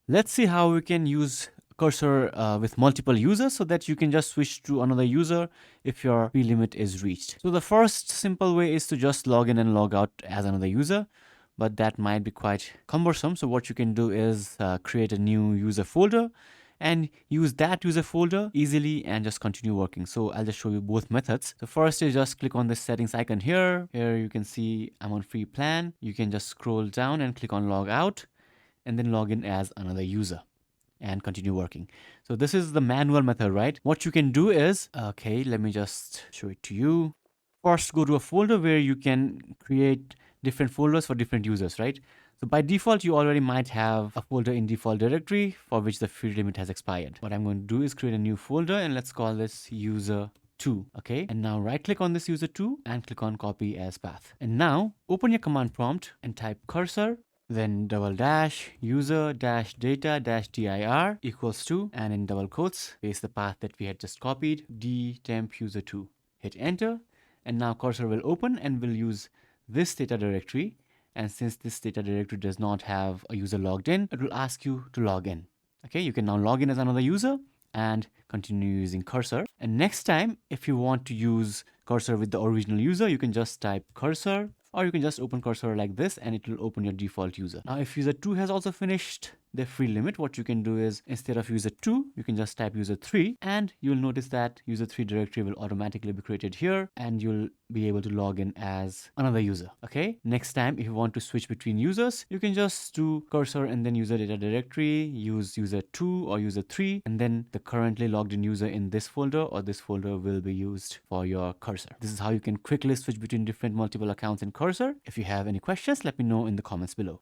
Let's see how we can use cursor with multiple users so that you can just switch to another user if your free limit is reached. So the first simple way is to just log in and log out as another user, but that might be quite cumbersome. So what you can do is create a new user folder and use that user folder easily and just continue working. So I'll just show you both methods. So first is just click on this settings icon here. Here you can see I'm on free plan. You can just scroll down and click on log out and then log in as another user and continue working. So this is the manual method, right? What you can do is, okay, let me just show it to you. First, go to a folder where you can create different folders for different users, right? So by default, you already might have a folder in default directory for which the free limit has expired. What I'm going to do is create a new folder and let's call this user 2. Okay, and now right click on this user 2 and click on copy as path. And now open your command prompt and type cursor, then double dash user dash data dash dir equals to, and in double quotes paste the path that we had just copied, d temp user 2. Hit enter, and now cursor will open and will use this data directory. And since this data directory does not have a user logged in, it will ask you to log in. Okay, you can now log in as another user and continue using cursor. And next time, if you want to use cursor with the original user, you can just type cursor, or you can just open cursor like this and it will open your default user. Now, if user 2 has also finished the free limit, what you can do is instead of user 2, you can just type user 3 and you'll notice that user 3 directory will automatically be created here and you'll be able to log in as another user. Okay, next time if you want to switch between users, you can just do cursor and then user data directory, use user 2 or user 3, and then the currently logged in user in this folder or this folder will be used for your cursor. This is how you can quickly switch between different multiple accounts in cursor. If you have any questions, let me know in the comments below.